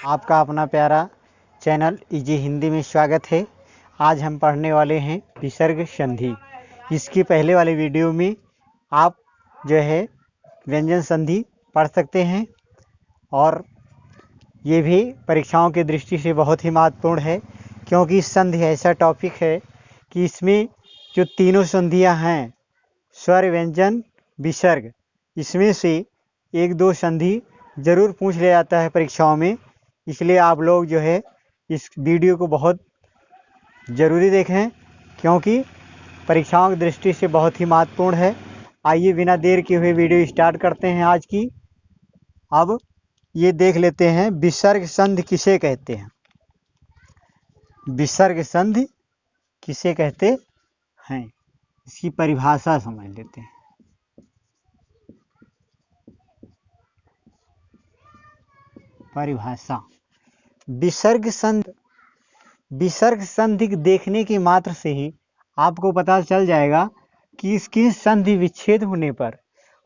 आपका अपना प्यारा चैनल इजी हिंदी में स्वागत है। आज हम पढ़ने वाले हैं विसर्ग संधि। इसकी पहले वाले वीडियो में आप जो है व्यंजन संधि पढ़ सकते हैं और ये भी परीक्षाओं की दृष्टि से बहुत ही महत्वपूर्ण है, क्योंकि संधि ऐसा टॉपिक है कि इसमें जो तीनों संधियां हैं स्वर, व्यंजन, विसर्ग, इसमें से एक दो संधि ज़रूर पूछ लिया जाता है परीक्षाओं में। इसलिए आप लोग जो है इस वीडियो को बहुत ज़रूरी देखें, क्योंकि परीक्षाओं की दृष्टि से बहुत ही महत्वपूर्ण है। आइए बिना देर किए हुए वीडियो स्टार्ट करते हैं आज की। अब ये देख लेते हैं विसर्ग संधि किसे कहते हैं। विसर्ग संधि किसे कहते हैं, इसकी परिभाषा समझ लेते हैं। परिभाषा, विसर्ग संधि देखने की मात्र से ही आपको पता चल जाएगा कि इसकी संधि विच्छेद होने पर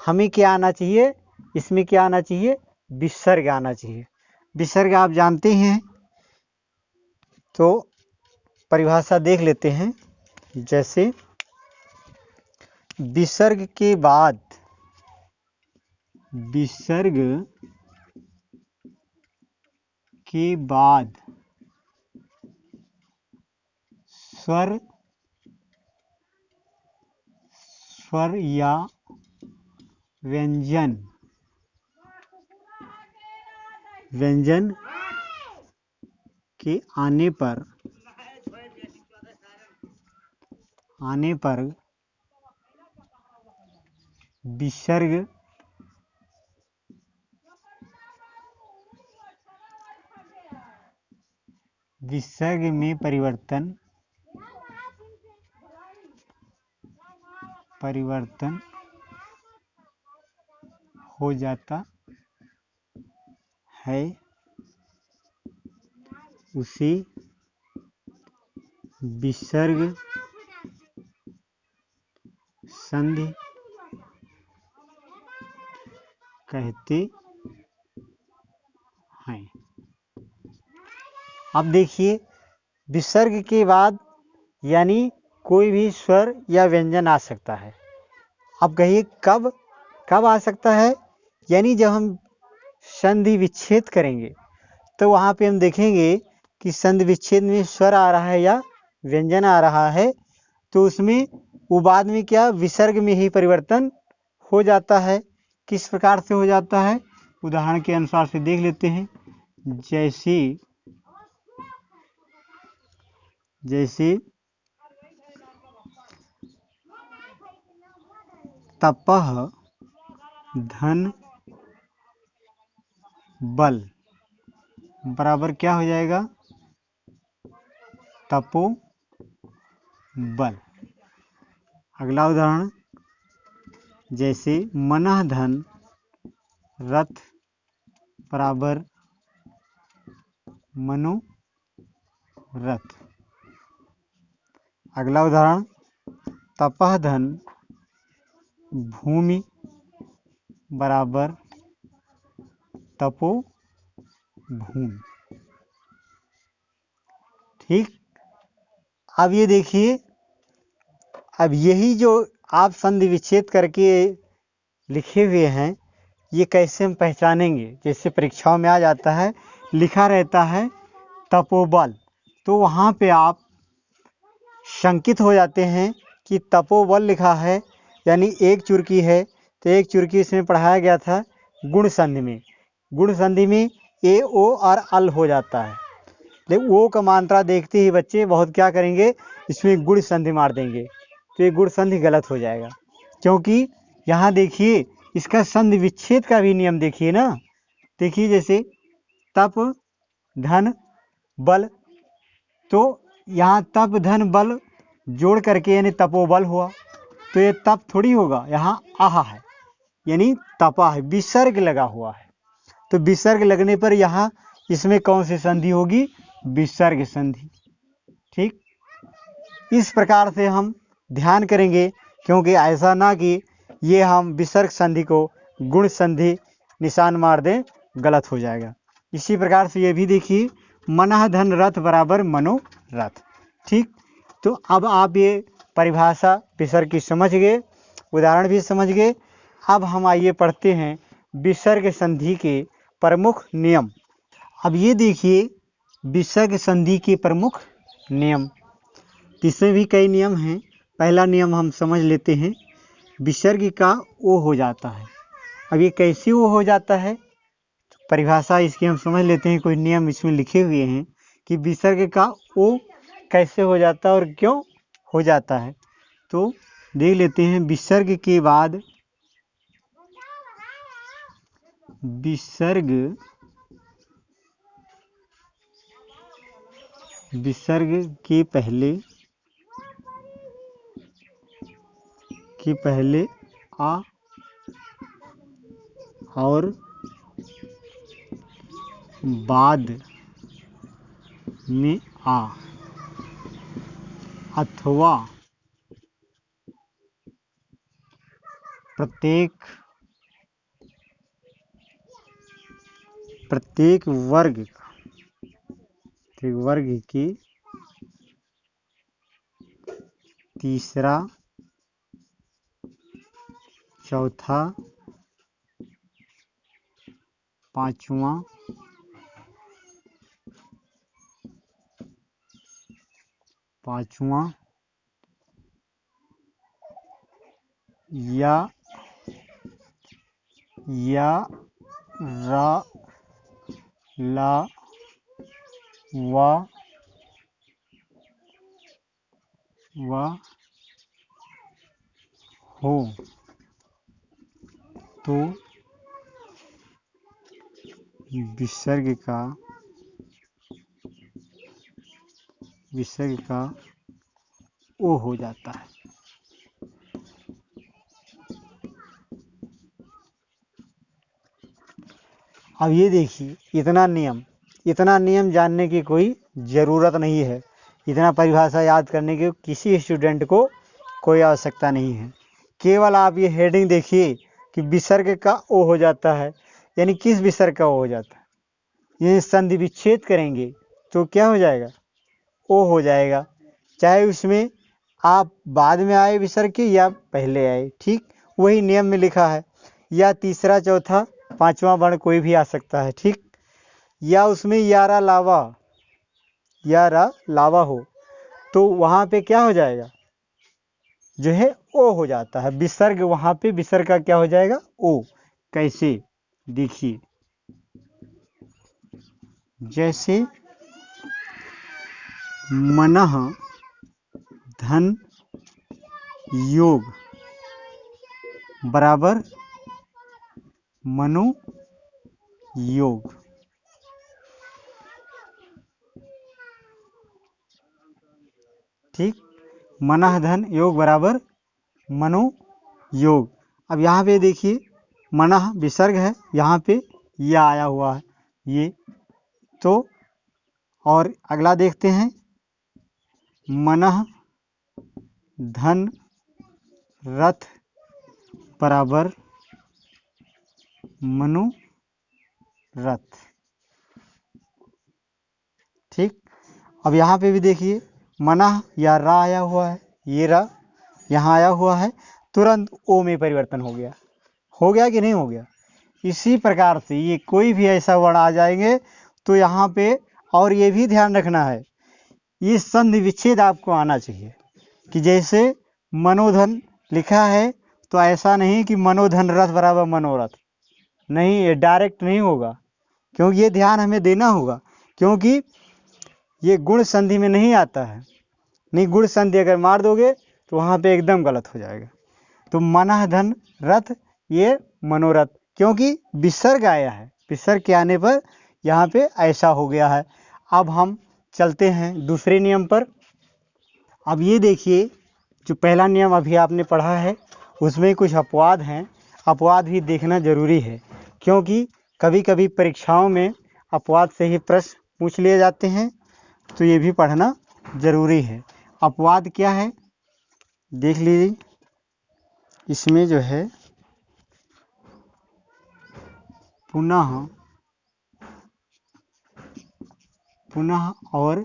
हमें क्या आना चाहिए, इसमें क्या आना चाहिए, विसर्ग आना चाहिए। विसर्ग आप जानते हैं, तो परिभाषा देख लेते हैं। जैसे विसर्ग के बाद स्वर या व्यंजन के आने पर विसर्ग में परिवर्तन हो जाता है, उसे विसर्ग संधि कहते हैं। अब देखिए, विसर्ग के बाद यानी कोई भी स्वर या व्यंजन आ सकता है। अब कहिए कब आ सकता है, यानी जब हम संधि विच्छेद करेंगे तो वहाँ पे हम देखेंगे कि संधि विच्छेद में स्वर आ रहा है या व्यंजन आ रहा है, तो उसमें वो बाद में क्या विसर्ग में ही परिवर्तन हो जाता है। किस प्रकार से हो जाता है, उदाहरण के अनुसार से देख लेते हैं। जैसे तपः धन बल बराबर क्या हो जाएगा, तपो बल। अगला उदाहरण, जैसे मनः धन रथ बराबर मनोरथ। अगला उदाहरण, तपः धन भूमि बराबर तपो भूमि। ठीक। अब ये देखिए, अब यही जो आप संधि विच्छेद करके लिखे हुए हैं, ये कैसे हम पहचानेंगे। जैसे परीक्षाओं में आ जाता है, लिखा रहता है तपोबल, तो वहाँ पे आप शंकित हो जाते हैं कि तपोबल लिखा है, यानी एक चुरकी है। तो एक चुरकी इसमें पढ़ाया गया था गुण संधि में। गुण संधि में ए, ओ और अल हो जाता है, लेकिन ओ का मात्रा देखते ही बच्चे बहुत क्या करेंगे, इसमें गुण संधि मार देंगे, तो ये गुण संधि गलत हो जाएगा। क्योंकि यहाँ देखिए, इसका संधि विच्छेद का भी नियम देखिए ना। देखिए, जैसे तप धन बल, तो यहाँ तप धन बल जोड़ करके यानी तपोबल हुआ, तो ये तप थोड़ी होगा, यहाँ आहा है यानी तपा है, विसर्ग लगा हुआ है। तो विसर्ग लगने पर यहाँ इसमें कौन सी संधि होगी, विसर्ग संधि। ठीक, इस प्रकार से हम ध्यान करेंगे, क्योंकि ऐसा ना कि ये हम विसर्ग संधि को गुण संधि निशान मार दें, गलत हो जाएगा। इसी प्रकार से ये भी देखिए मनः धन रथ बराबर मनोरथ। ठीक, तो अब आप ये परिभाषा विसर्ग की समझ गए, उदाहरण भी समझ गए। अब हम आइए पढ़ते हैं विसर्ग संधि के प्रमुख नियम। अब ये देखिए विसर्ग संधि के प्रमुख नियम, इसमें भी कई नियम हैं। पहला नियम हम समझ लेते हैं, विसर्ग का ओ हो जाता है। अब ये कैसे ओ हो जाता है, परिभाषा इसकी हम समझ लेते हैं। कोई नियम इसमें लिखे हुए हैं कि विसर्ग का ओ कैसे हो जाता है और क्यों हो जाता है। तो देख लेते हैं। विसर्ग के बाद, विसर्ग के पहले आ और बाद में आ अथवा प्रत्येक वर्ग की तीसरा, चौथा, पांचवा, या रा ला वा हो तो विसर्ग का ओ हो जाता है। अब ये देखिए इतना नियम जानने की कोई ज़रूरत नहीं है। इतना परिभाषा याद करने की किसी स्टूडेंट को कोई आवश्यकता नहीं है। केवल आप ये हेडिंग देखिए कि विसर्ग का ओ हो जाता है, यानी किस विसर्ग का ओ हो जाता है। ये संधि विच्छेद करेंगे तो क्या हो जाएगा, ओ हो जाएगा, चाहे उसमें आप बाद में आए विसर्ग के या पहले आए। ठीक, वही नियम में लिखा है। या तीसरा, चौथा, पांचवा वर्ण कोई भी आ सकता है। ठीक, या उसमें यारा लावा हो तो वहाँ पे क्या हो जाएगा, जो है ओ हो जाता है विसर्ग। वहाँ पे विसर्ग का क्या हो जाएगा, ओ। कैसे, देखिए जैसे मनः धन योग बराबर मनो योग। ठीक, मनः धन योग बराबर मनो योग। अब यहाँ पे देखिए मनः विसर्ग है, यहाँ पे या आया हुआ है ये तो। और अगला देखते हैं, मनः धन रथ बराबर मनु रथ। ठीक, अब यहाँ पे भी देखिए मनः या रा आया हुआ है, ये रा यहाँ आया हुआ है, तुरंत ओ में परिवर्तन हो गया कि नहीं हो गया। इसी प्रकार से ये कोई भी ऐसा वर्ण आ जाएंगे तो यहाँ पे, और ये भी ध्यान रखना है, ये संधि विच्छेद आपको आना चाहिए। कि जैसे मनोधन लिखा है तो ऐसा नहीं कि मनोधन रथ बराबर मनोरथ, नहीं, ये डायरेक्ट नहीं होगा, क्योंकि ये ध्यान हमें देना होगा, क्योंकि ये गुण संधि में नहीं आता है। नहीं, गुण संधि अगर मार दोगे तो वहाँ पे एकदम गलत हो जाएगा। तो मनः धन रथ, ये मनोरथ, क्योंकि विसर्ग आया है, विसर्ग के आने पर यहाँ पे ऐसा हो गया है। अब हम चलते हैं दूसरे नियम पर। अब ये देखिए जो पहला नियम अभी आपने पढ़ा है उसमें कुछ अपवाद हैं। अपवाद भी देखना जरूरी है, क्योंकि कभी कभी परीक्षाओं में अपवाद से ही प्रश्न पूछ लिए जाते हैं, तो ये भी पढ़ना जरूरी है। अपवाद क्या है देख लीजिए। इसमें जो है पुनः पुनः और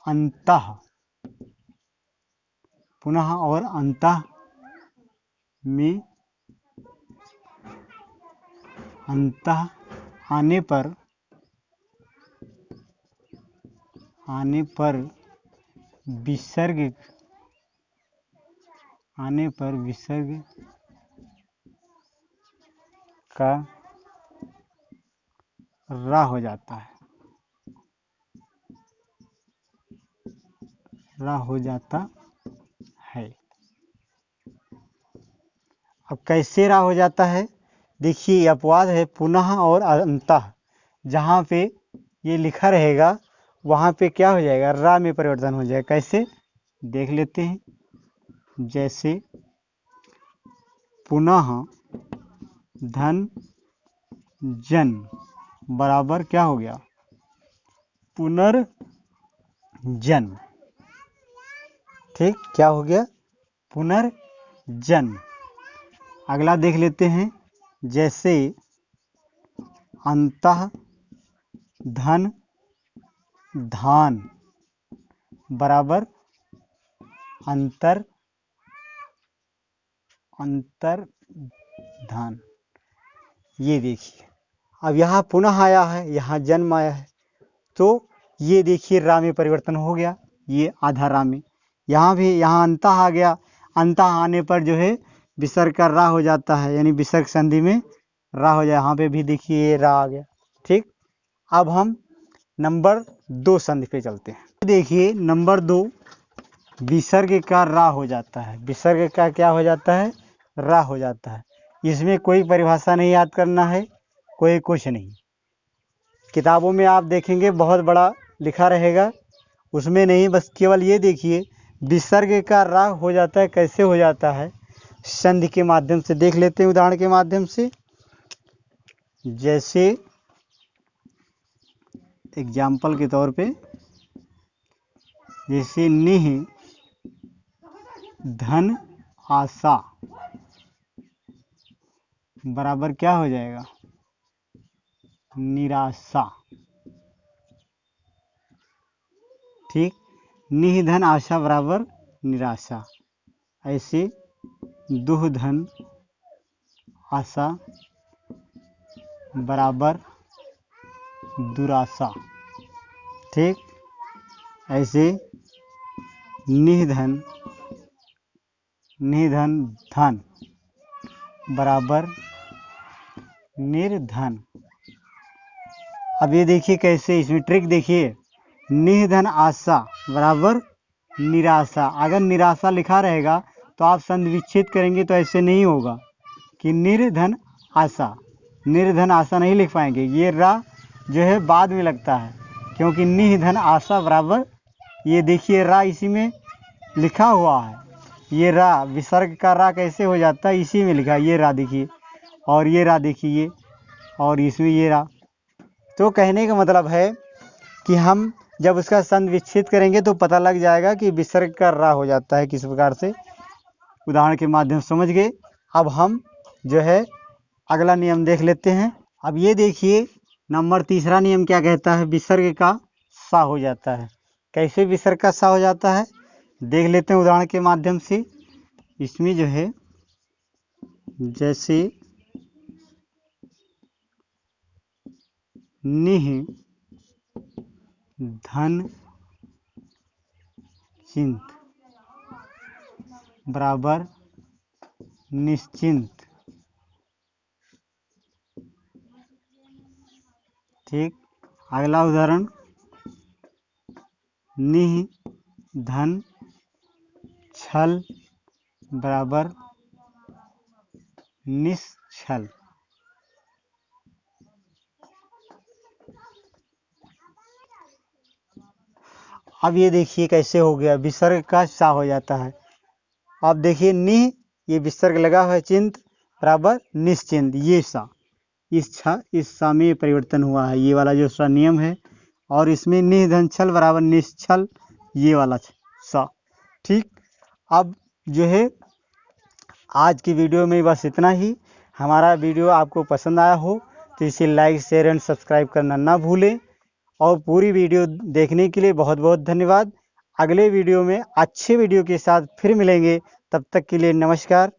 अंतः, पुनः और अंतः में, अंतः आने पर विसर्ग, आने पर विसर्ग का रा हो जाता है, रा हो जाता है। अब कैसे रा हो जाता है, देखिए अपवाद है पुनः और अंतः, जहाँ पे ये लिखा रहेगा वहाँ पे क्या हो जाएगा, रा में परिवर्तन हो जाएगा। कैसे देख लेते हैं, जैसे पुनः धन जन बराबर क्या हो गया, पुनर्जन। ठीक, क्या हो गया, पुनर्जन। अगला देख लेते हैं, जैसे अंतः धन धान बराबर अंतर्धान। ये देखिए अब यहाँ पुनः आया है, यहाँ जन्म आया है, तो ये देखिए रा में परिवर्तन हो गया, ये आधा रा में। यहाँ भी यहाँ अंतः आ गया, अंतः आने पर जो है विसर्ग का रा हो जाता है, यानी विसर्ग संधि में रा हो जाए। यहाँ पे भी देखिए ये रा आ गया। ठीक, अब हम नंबर 2 संधि पे चलते हैं। देखिए नंबर 2 विसर्ग का रा हो जाता है, विसर्ग का क्या हो जाता है, रा हो जाता है। इसमें कोई परिभाषा नहीं याद करना है, कोई कुछ नहीं। किताबों में आप देखेंगे बहुत बड़ा लिखा रहेगा, उसमें नहीं, बस केवल ये देखिए विसर्ग का रा हो जाता है। कैसे हो जाता है, संधि के माध्यम से देख लेते हैं, उदाहरण के माध्यम से। जैसे एग्जाम्पल के तौर पे, जैसे निह धन आशा बराबर क्या हो जाएगा, निराशा। ठीक, निह धन आशा बराबर निराशा। ऐसे दुह धन आशा बराबर दुराशा। ठीक, ऐसे निधन धन बराबर निर्धन। अब ये देखिए कैसे, इसमें ट्रिक देखिए, निधन आशा बराबर निराशा। अगर निराशा लिखा रहेगा तो आप संधि विच्छेद करेंगे तो ऐसे नहीं होगा कि निर्धन आशा, निर्धन आशा नहीं लिख पाएंगे। ये रा जो है बाद में लगता है, क्योंकि निधन आशा बराबर, ये देखिए रा इसी में लिखा हुआ है। ये रा विसर्ग का रा कैसे हो जाता है, इसी में लिखा है। ये रा देखिए, और ये रा देखिए, और इसमें ये रा। तो कहने का मतलब है कि हम जब उसका संधि विच्छेद करेंगे तो पता लग जाएगा कि विसर्ग का रा हो जाता है किस प्रकार से। उदाहरण के माध्यम से समझ गए। अब हम जो है अगला नियम देख लेते हैं। अब ये देखिए नंबर 3 नियम क्या कहता है, विसर्ग का सा हो जाता है। कैसे विसर्ग का सा हो जाता है देख लेते हैं उदाहरण के माध्यम से। इसमें जो है जैसे निह धन चिंत बराबर निश्चिंत। ठीक, अगला उदाहरण, निह धन छल बराबर निश्छल। अब ये देखिए कैसे हो गया, विसर्ग का सा हो जाता है। अब देखिए निह, ये विसर्ग लगा हुआ है, चिंत बराबर निश्चिंत। ये सा, इस सा में परिवर्तन हुआ है, ये वाला जो सा नियम है। और इसमें निह धन छल बराबर निश्छल, ये वाला सा। ठीक, अब जो है आज की वीडियो में बस इतना ही। हमारा वीडियो आपको पसंद आया हो तो इसे लाइक शेयर एंड सब्सक्राइब करना ना भूलें। और पूरी वीडियो देखने के लिए बहुत बहुत धन्यवाद। अगले वीडियो में अच्छे वीडियो के साथ फिर मिलेंगे, तब तक के लिए नमस्कार।